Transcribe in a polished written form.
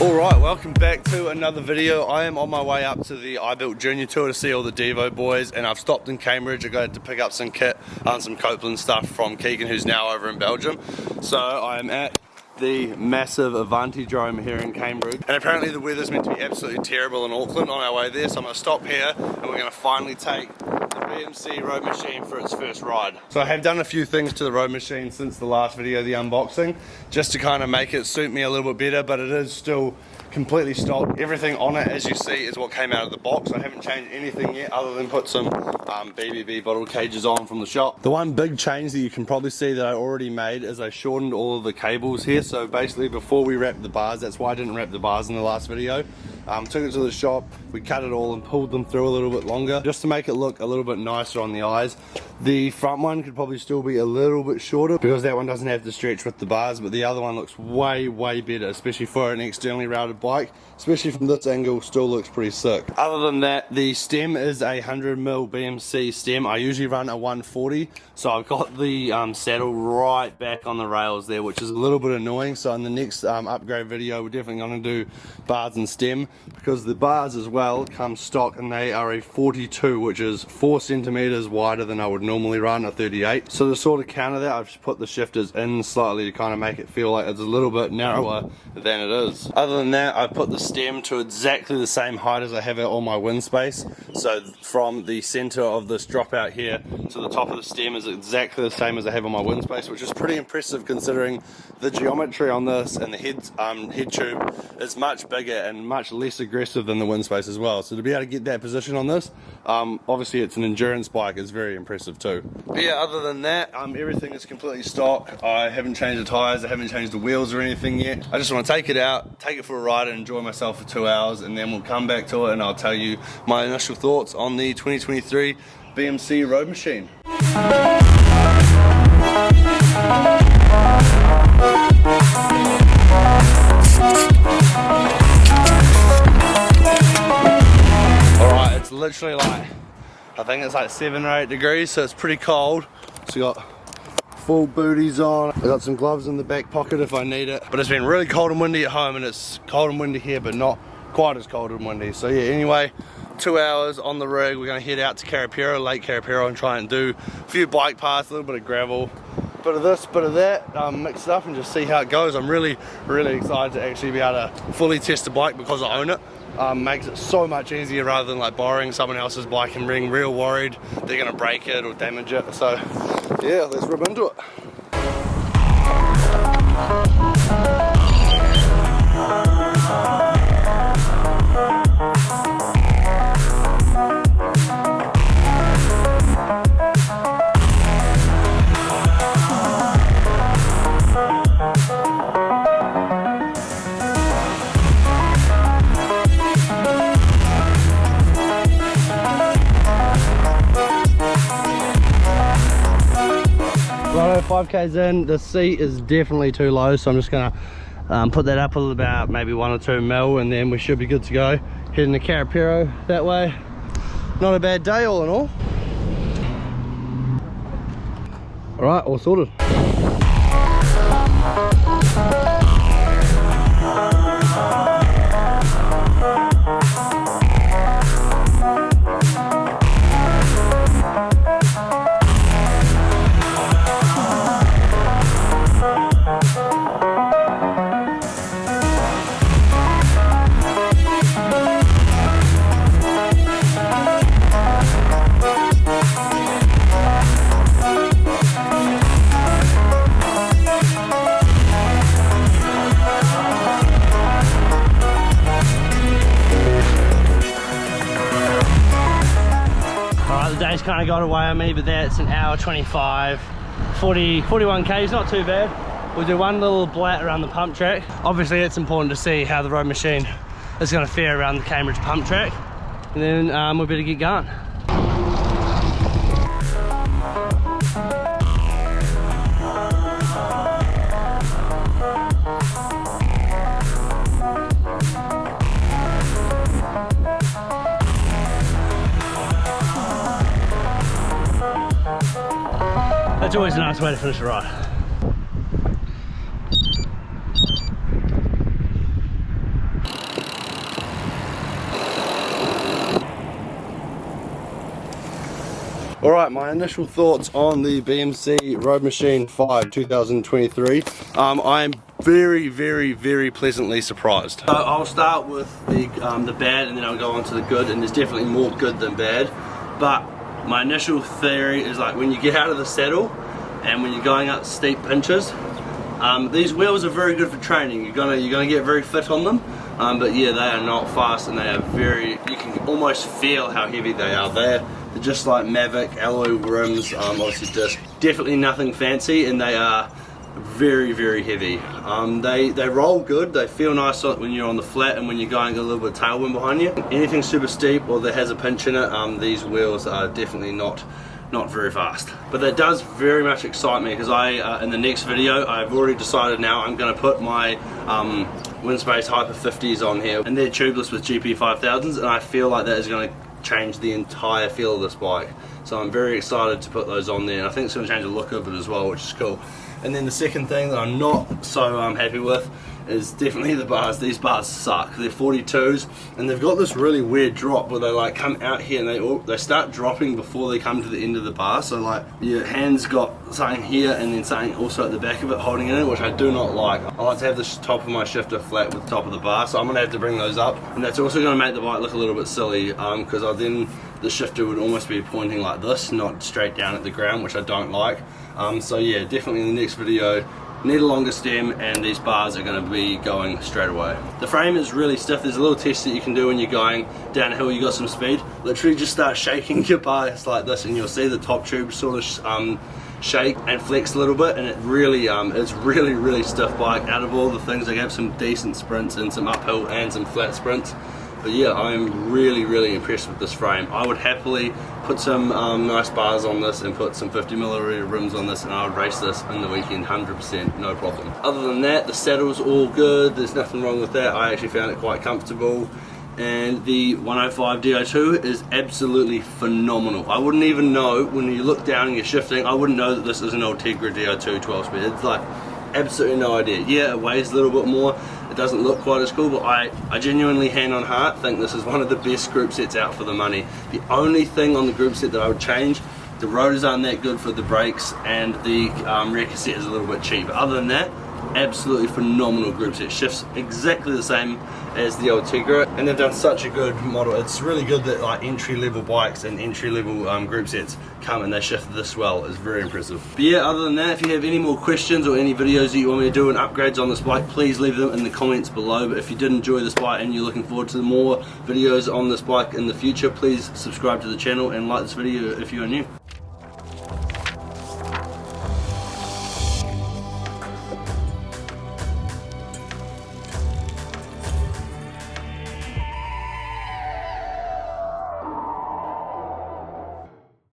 Alright, welcome back to another video. I am on my way up to the I Built Junior Tour to see all the Devo boys, and I've stopped in Cambridge. I got to pick up some kit and some Couplands stuff from Keegan, who's now over in Belgium. So I am at the massive Avantidrome here in Cambridge, and apparently the weather's meant to be absolutely terrible in Auckland on our way there, so I'm going to stop here and we're going to finally take the BMC Road Machine for its first ride. So I have done a few things to the Road Machine since the last video, the unboxing, just to kind of make it suit me a little bit better, but it is still completely stock. Everything on it, as you see, is what came out of the box. I haven't changed anything yet other than put some BBB bottle cages on from the shop. The one big change that you can probably see that I already made is I shortened all of the cables here. So basically before we wrapped the bars, that's why I didn't wrap the bars in the last video, took it to the shop, we cut it all and pulled them through a little bit longer just to make it look a little bit nicer on the eyes. The front one could probably still be a little bit shorter because that one doesn't have to stretch with the bars, but the other one looks way better, especially for an externally routed bike. Especially from this angle, still looks pretty sick. Other than that, the stem is a 100mm BMC stem. I usually run a 140, so I've got the saddle right back on the rails there, which is a little bit annoying. So in the next upgrade video, we're definitely going to do bars and stem, because the bars as well come stock and they are a 42, which is 4 centimeters wider than I would normally run a 38. So to sort of counter that, I've just put the shifters in slightly to kind of make it feel like it's a little bit narrower than it is. Other than that, I've put the stem to exactly the same height as I have it on my wind space. So from the center of this dropout here to the top of the stem is exactly the same as I have on my wind space, which is pretty impressive considering the geometry on this, and the head tube is much bigger and much less aggressive than the wind space as well. So to be able to get that position on this, obviously it's an endurance bike, it's very impressive too. But yeah, other than that, everything is completely stock. I haven't changed the tires, I haven't changed the wheels or anything yet. I just want to take it out, take it for a ride and enjoy myself for 2 hours, and then we'll come back to it and I'll tell you my initial thoughts on the 2023 BMC Road Machine. Alright, it's literally like, I think it's like 7 or 8 degrees, so it's pretty cold. So we got full booties on. I got some gloves in the back pocket if I need it. But it's been really cold and windy at home, and it's cold and windy here, but not quite as cold and windy. So yeah, anyway, 2 hours on the rig. We're going to head out to Carapiro, Lake Carapiro, and try and do a few bike paths, a little bit of gravel, bit of this, bit of that, mixed up, and just see how it goes. I'm really excited to actually be able to fully test the bike because I own it. Makes it so much easier rather than like borrowing someone else's bike and being real worried they're going to break it or damage it. So yeah, let's rip into it. Righto, 5k's in, the seat is definitely too low, so I'm just gonna put that up a little, about maybe 1 or 2 mil, and then we should be good to go. Heading to Carapiro that way. Not a bad day all in all. Alright, all sorted. Day's kind of got away on me, but that's an hour 25, 41 k's, not too bad. We'll do one little blat around the pump track. Obviously it's important to see how the Road Machine is going to fare around the Cambridge pump track, and then we better get going. That's always a nice way to finish a ride. Alright, my initial thoughts on the BMC ROADMACHINE 5 2023. I'm very pleasantly surprised. So I'll start with the bad and then I'll go on to the good, and there's definitely more good than bad. But my initial theory is, like, when you get out of the saddle and when you're going up steep pinches, these wheels are very good for training. You're gonna get very fit on them. But yeah, they are not fast, and they are you can almost feel how heavy they are. They're just like Mavic alloy rims, obviously disc. Definitely nothing fancy, and they are very heavy. They roll good, they feel nice when you're on the flat and when you're going a little bit of tailwind behind you. Anything super steep or that has a pinch in it, these wheels are definitely not very fast. But that does very much excite me, because in the next video I've already decided now I'm going to put my Windspace Hyper 50s on here, and they're tubeless with GP 5000s, and I feel like that is going to change the entire feel of this bike. So I'm very excited to put those on there, and I think it's going to change the look of it as well, which is cool. And then the second thing that I'm not so happy with is definitely the bars. These bars suck. They're 42s, and they've got this really weird drop where they like come out here and they start dropping before they come to the end of the bar. So like your hand's got something here and then something also at the back of it holding it in, which I do not like. I like to have the top of my shifter flat with the top of the bar, so I'm going to have to bring those up, and that's also going to make the bike look a little bit silly, because then the shifter would almost be pointing like this, not straight down at the ground, which I don't like. So yeah, definitely in the next video, need a longer stem, and these bars are going to be going straight away. The frame is really stiff. There's a little test that you can do when you're going downhill, you got some speed. Literally just start shaking your bars like this, and you'll see the top tube sort of shake and flex a little bit, and it really it's really stiff bike. Out of all the things, they have some decent sprints and some uphill and some flat sprints. But yeah, I'm really impressed with this frame. I would happily put some nice bars on this and put some 50mm rims on this, and I would race this in the weekend 100%, no problem. Other than that, the saddle's all good. There's nothing wrong with that. I actually found it quite comfortable. And the 105 DO2 is absolutely phenomenal. I wouldn't even know, when you look down and you're shifting, I wouldn't know that this is an Ultegra DO2 12-speed. It's like absolutely no idea. Yeah, it weighs a little bit more. It doesn't look quite as cool, but I genuinely, hand on heart, think this is one of the best group sets out for the money. The only thing on the group set that I would change, the rotors aren't that good for the brakes, and the rear cassette is a little bit cheap. But other than that, absolutely phenomenal group set. Shifts exactly the same as the Ultegra, and they've done such a good model. It's really good that like entry-level bikes and entry-level group sets come and they shift this well. It's very impressive. But yeah, other than that, if you have any more questions or any videos that you want me to do and upgrades on this bike, please leave them in the comments below. But if you did enjoy this bike and you're looking forward to more videos on this bike in the future, please subscribe to the channel and like this video if you are new.